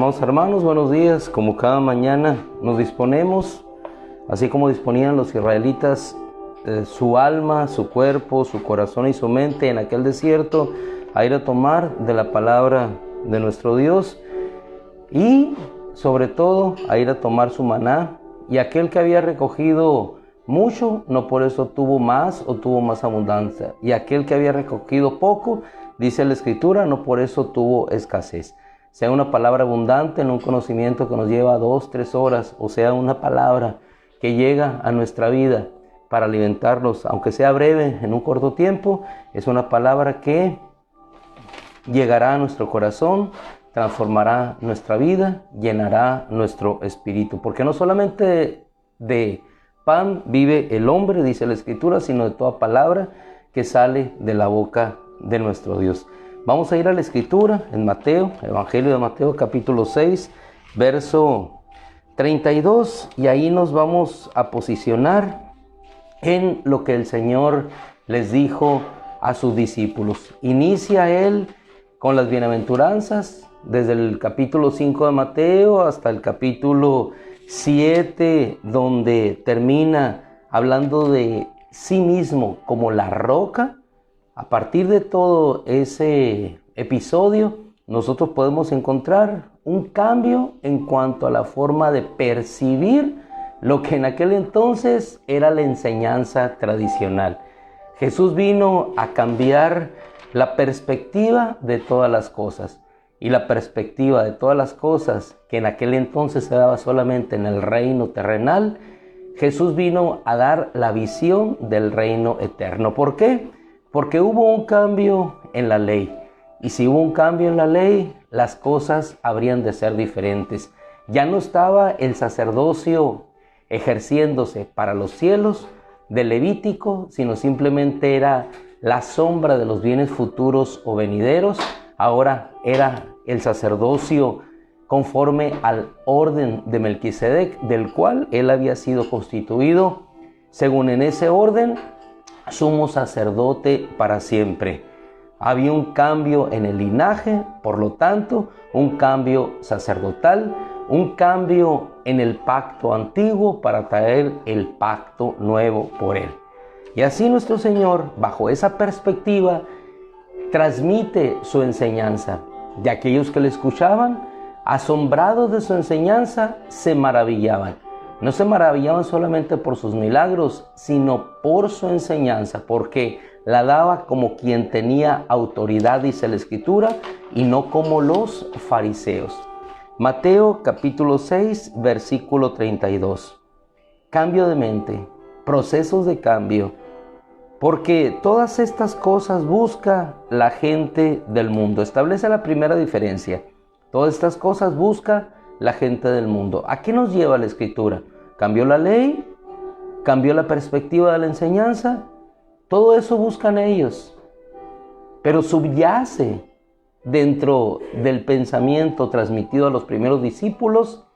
Amados hermanos, buenos días. Como cada mañana nos disponemos, así como disponían los israelitas su alma, su cuerpo, su corazón y su mente en aquel desierto, a ir a tomar de la palabra de nuestro Dios y sobre todo a ir a tomar su maná. Y aquel que había recogido mucho, no por eso tuvo más o tuvo más abundancia. Y aquel que había recogido poco, dice la Escritura, no por eso tuvo escasez. Sea una palabra abundante en un conocimiento que nos lleva 2-3 horas, o sea una palabra que llega a nuestra vida para alimentarnos, aunque sea breve, en un corto tiempo, es una palabra que llegará a nuestro corazón, transformará nuestra vida, llenará nuestro espíritu. Porque no solamente de pan vive el hombre, dice la Escritura, sino de toda palabra que sale de la boca de nuestro Dios. Vamos a ir a la Escritura en Mateo, Evangelio de Mateo, capítulo 6, verso 32, y ahí nos vamos a posicionar en lo que el Señor les dijo a sus discípulos. Inicia Él con las bienaventuranzas, desde el capítulo 5 de Mateo hasta el capítulo 7, donde termina hablando de sí mismo como la roca. A partir de todo ese episodio, nosotros podemos encontrar un cambio en cuanto a la forma de percibir lo que en aquel entonces era la enseñanza tradicional. Jesús vino a cambiar la perspectiva de todas las cosas. Y la perspectiva de todas las cosas que en aquel entonces se daba solamente en el reino terrenal, Jesús vino a dar la visión del reino eterno. ¿Por qué? Porque hubo un cambio en la ley. Y si hubo un cambio en la ley, las cosas habrían de ser diferentes. Ya no estaba el sacerdocio ejerciéndose para los cielos del Levítico, sino simplemente era la sombra de los bienes futuros o venideros. Ahora era el sacerdocio conforme al orden de Melquisedec, del cual él había sido constituido, según en ese orden, sumo sacerdote para siempre. Había un cambio en el linaje, por lo tanto, un cambio sacerdotal, un cambio en el pacto antiguo para traer el pacto nuevo por él. Y así nuestro Señor, bajo esa perspectiva, transmite su enseñanza. De aquellos que le escuchaban, asombrados de su enseñanza, se maravillaban. No se maravillaban solamente por sus milagros, sino por su enseñanza, porque la daba como quien tenía autoridad, dice la Escritura, y no como los fariseos. Mateo capítulo 6, versículo 32. Cambio de mente, procesos de cambio, porque todas estas cosas busca la gente del mundo. Establece la primera diferencia. Todas estas cosas busca la gente del mundo. ¿A qué nos lleva la Escritura? ¿Cambió la ley? ¿Cambió la perspectiva de la enseñanza? Todo eso buscan ellos. Pero subyace dentro del pensamiento transmitido a los primeros discípulos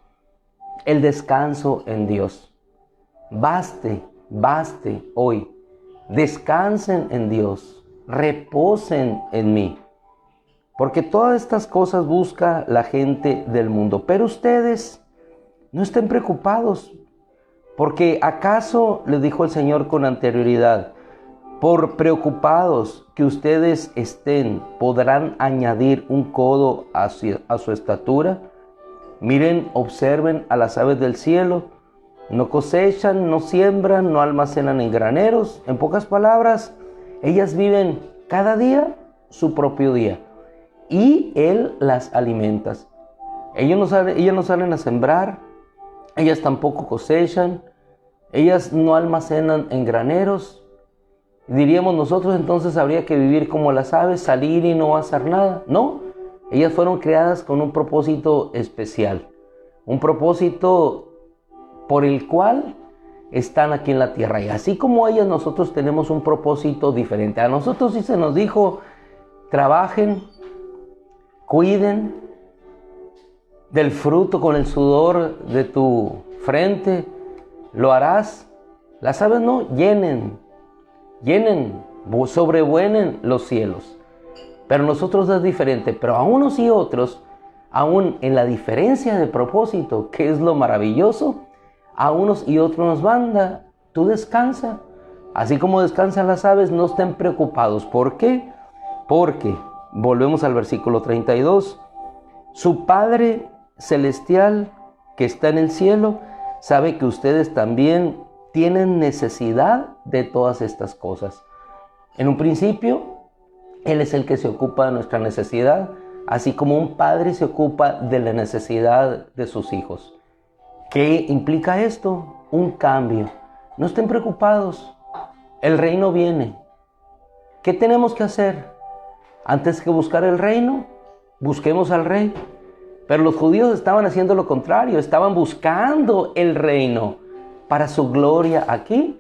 el descanso en Dios. Baste hoy. Descansen en Dios. Reposen en mí. Porque todas estas cosas busca la gente del mundo. Pero ustedes no estén preocupados. Porque ¿acaso, les dijo el Señor con anterioridad, por preocupados que ustedes estén, podrán añadir un codo a su estatura? Miren, observen a las aves del cielo. No cosechan, no siembran, no almacenan en graneros. En pocas palabras, ellas viven cada día su propio día. Y Él las alimenta. Ellas no salen a sembrar, ellas tampoco cosechan, ellas no almacenan en graneros. Diríamos nosotros, entonces habría que vivir como las aves, salir y no hacer nada. No, ellas fueron creadas con un propósito especial, un propósito por el cual están aquí en la tierra. Y así como ellas, nosotros tenemos un propósito diferente. A nosotros sí se nos dijo, trabajen, cuiden del fruto con el sudor de tu frente, lo harás. Las aves no, llenen, sobrevuelen los cielos. Pero nosotros es diferente. Pero a unos y otros aún en la diferencia de propósito, que es lo maravilloso, a unos y otros nos manda, tú descansa. Así como descansan las aves, no estén preocupados. ¿Por qué? Porque, volvemos al versículo 32, su Padre Celestial que está en el cielo sabe que ustedes también tienen necesidad de todas estas cosas. En un principio, Él es el que se ocupa de nuestra necesidad, así como un padre se ocupa de la necesidad de sus hijos. ¿Qué implica esto? Un cambio. No estén preocupados. El reino viene. ¿Qué tenemos que hacer? Antes que buscar el reino, busquemos al rey. Pero los judíos estaban haciendo lo contrario, estaban buscando el reino para su gloria aquí.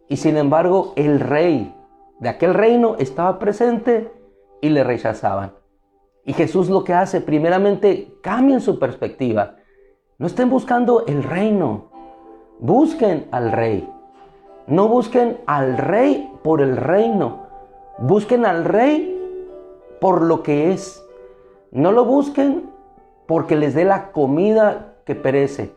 Y sin embargo, el rey de aquel reino estaba presente y le rechazaban. Y Jesús lo que hace, primeramente, cambien su perspectiva. No estén buscando el reino, busquen al rey. No busquen al rey por el reino, busquen al rey por lo que es. No lo busquen porque les dé la comida que perece.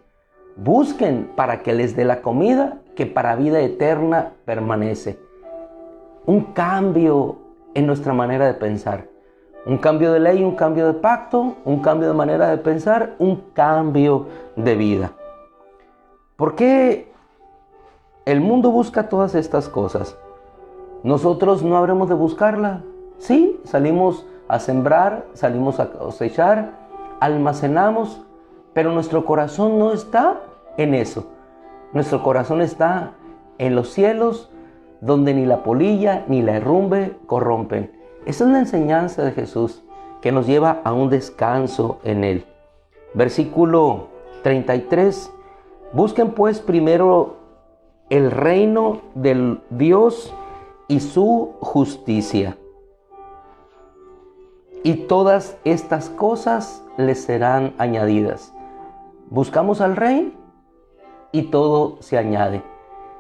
Busquen para que les dé la comida que para vida eterna permanece. Un cambio en nuestra manera de pensar. Un cambio de ley, un cambio de pacto, un cambio de manera de pensar, un cambio de vida. ¿Por qué el mundo busca todas estas cosas? ¿Nosotros no habremos de buscarla? Sí, salimos a sembrar, salimos a cosechar, almacenamos, pero nuestro corazón no está en eso. Nuestro corazón está en los cielos, donde ni la polilla ni la herrumbe corrompen. Esa es la enseñanza de Jesús, que nos lleva a un descanso en Él. Versículo 33. Busquen pues primero el reino del Dios y su justicia, y todas estas cosas les serán añadidas. Buscamos al Rey y todo se añade.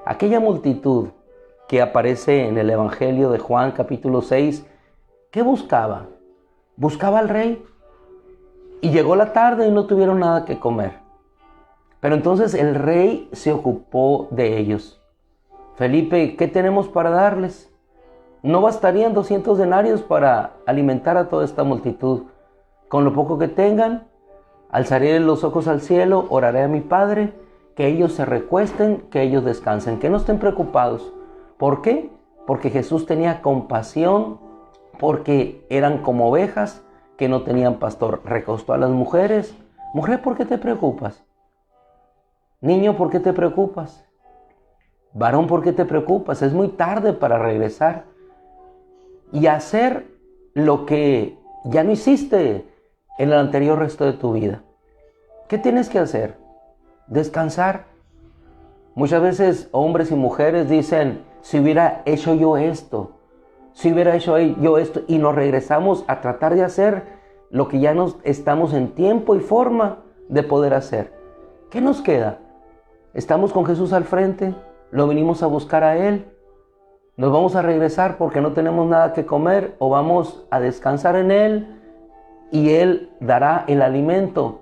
Aquella multitud que aparece en el Evangelio de Juan capítulo 6, ¿qué buscaba? Buscaba al Rey. Y llegó la tarde y no tuvieron nada que comer. Pero entonces el Rey se ocupó de ellos. Felipe, ¿qué tenemos para darles? No bastarían 200 denarios para alimentar a toda esta multitud. Con lo poco que tengan, alzaré los ojos al cielo, oraré a mi Padre, que ellos se recuesten, que ellos descansen, que no estén preocupados. ¿Por qué? Porque Jesús tenía compasión, porque eran como ovejas que no tenían pastor. Recostó a las mujeres. Mujer, ¿por qué te preocupas? Niño, ¿por qué te preocupas? Varón, ¿por qué te preocupas? Es muy tarde para regresar y hacer lo que ya no hiciste en el anterior resto de tu vida. ¿Qué tienes que hacer? Descansar. Muchas veces hombres y mujeres dicen, si hubiera hecho yo esto, si hubiera hecho yo esto, y nos regresamos a tratar de hacer lo que ya nos estamos en tiempo y forma de poder hacer. ¿Qué nos queda? Estamos con Jesús al frente, lo venimos a buscar a Él, nos vamos a regresar porque no tenemos nada que comer, o vamos a descansar en Él y Él dará el alimento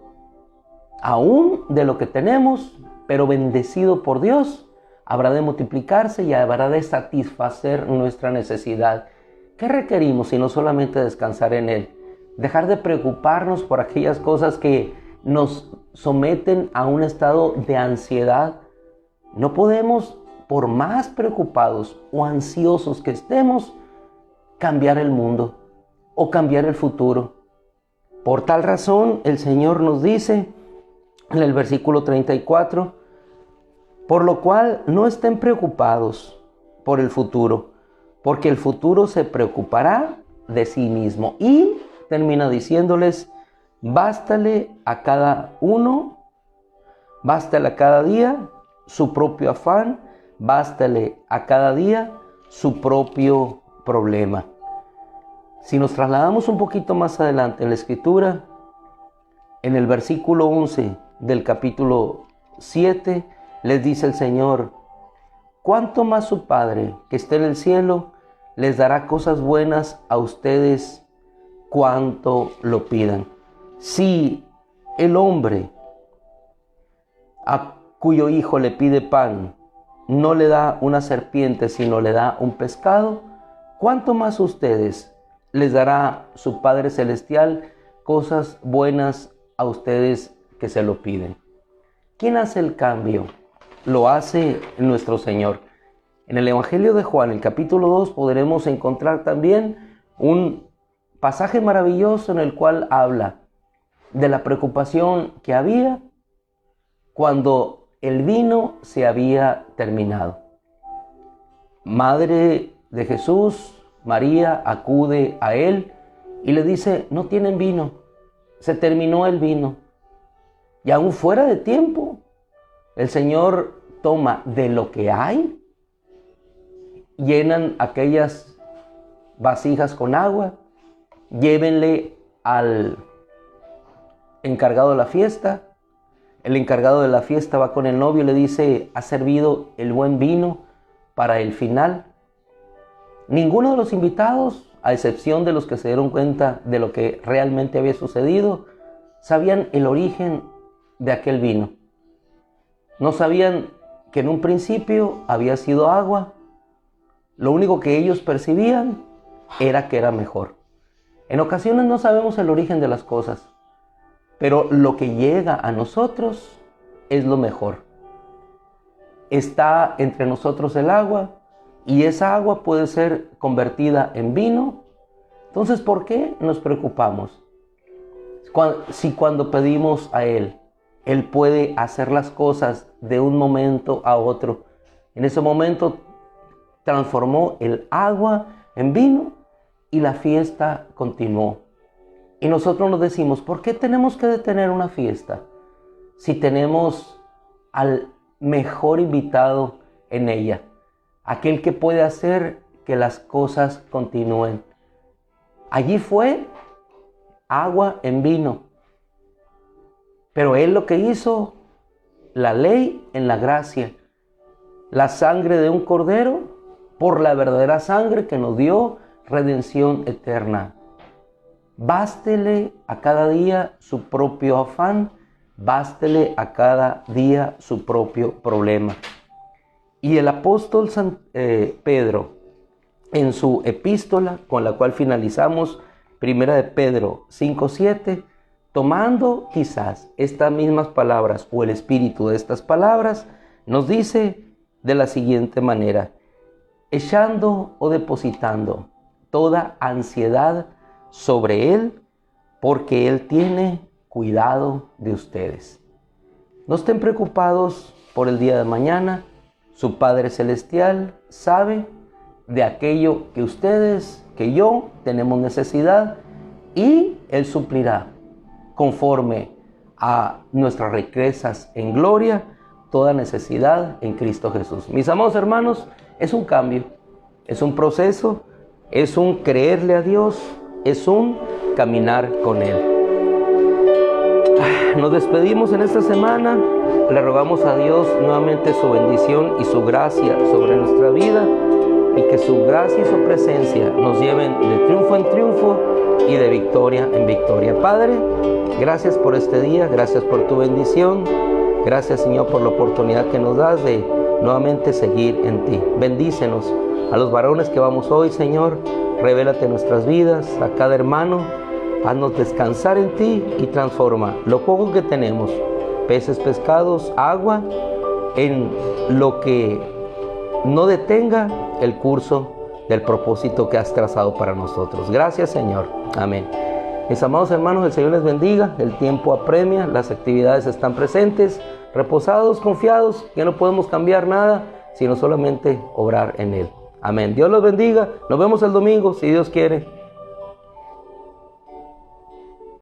aún de lo que tenemos, pero bendecido por Dios, habrá de multiplicarse y habrá de satisfacer nuestra necesidad. ¿Qué requerimos si no solamente descansar en Él? Dejar de preocuparnos por aquellas cosas que nos someten a un estado de ansiedad. No podemos, por más preocupados o ansiosos que estemos, cambiar el mundo o cambiar el futuro. Por tal razón, el Señor nos dice en el versículo 34, por lo cual no estén preocupados por el futuro, porque el futuro se preocupará de sí mismo. Y termina diciéndoles, bástale a cada día su propio afán, bástale a cada día su propio problema. Si nos trasladamos un poquito más adelante en la Escritura, en el versículo 11 del capítulo 7, les dice el Señor, ¿cuánto más su Padre que está en el cielo les dará cosas buenas a ustedes cuanto lo pidan? Si el hombre a cuyo hijo le pide pan no le da una serpiente, sino le da un pescado, ¿cuánto más ustedes les dará su Padre Celestial cosas buenas a ustedes que se lo piden? ¿Quién hace el cambio? Lo hace nuestro Señor. En el Evangelio de Juan, el capítulo 2, podremos encontrar también un pasaje maravilloso en el cual habla de la preocupación que había cuando el vino se había terminado. Madre de Jesús, María, acude a él y le dice: no tienen vino, se terminó el vino. Y aún fuera de tiempo, el Señor toma de lo que hay, llenan aquellas vasijas con agua, llévenle al encargado de la fiesta. El encargado de la fiesta va con el novio y le dice: ¿ha servido el buen vino para el final? Ninguno de los invitados, a excepción de los que se dieron cuenta de lo que realmente había sucedido, sabían el origen de aquel vino. No sabían que en un principio había sido agua. Lo único que ellos percibían era que era mejor. En ocasiones no sabemos el origen de las cosas, pero lo que llega a nosotros es lo mejor. Está entre nosotros el agua y esa agua puede ser convertida en vino. Entonces, ¿por qué nos preocupamos? Si cuando pedimos a Él, Él puede hacer las cosas de un momento a otro. En ese momento transformó el agua en vino y la fiesta continuó. Y nosotros nos decimos: ¿por qué tenemos que detener una fiesta si tenemos al mejor invitado en ella? Aquel que puede hacer que las cosas continúen. Allí fue agua en vino. Pero Él lo que hizo, la ley en la gracia, la sangre de un cordero por la verdadera sangre que nos dio redención eterna. Bástele a cada día su propio afán, bástele a cada día su propio problema. Y el apóstol Pedro, en su epístola con la cual finalizamos, 1 de Pedro 5:7, tomando quizás estas mismas palabras o el espíritu de estas palabras, nos dice de la siguiente manera: echando o depositando toda ansiedad sobre Él, porque Él tiene cuidado de ustedes. No estén preocupados por el día de mañana. Su Padre Celestial sabe de aquello que ustedes, que yo, tenemos necesidad, y Él suplirá conforme a nuestras riquezas en gloria toda necesidad en Cristo Jesús. Mis amados hermanos, es un cambio, es un proceso, es un creerle a Dios, es un caminar con Él. Nos despedimos en esta semana. Le rogamos a Dios nuevamente su bendición y su gracia sobre nuestra vida, y que su gracia y su presencia nos lleven de triunfo en triunfo y de victoria en victoria. Padre, gracias por este día, gracias por tu bendición. Gracias, Señor, por la oportunidad que nos das de nuevamente seguir en ti. Bendícenos a los varones que vamos hoy, Señor. Revélate en nuestras vidas, a cada hermano. Haznos descansar en ti y transforma lo poco que tenemos, peces, pescados, agua, en lo que no detenga el curso del propósito que has trazado para nosotros. Gracias, Señor. Amén. Mis amados hermanos, el Señor les bendiga. El tiempo apremia, las actividades están presentes, reposados, confiados, que no podemos cambiar nada, sino solamente obrar en Él. Amén. Dios los bendiga. Nos vemos el domingo, si Dios quiere.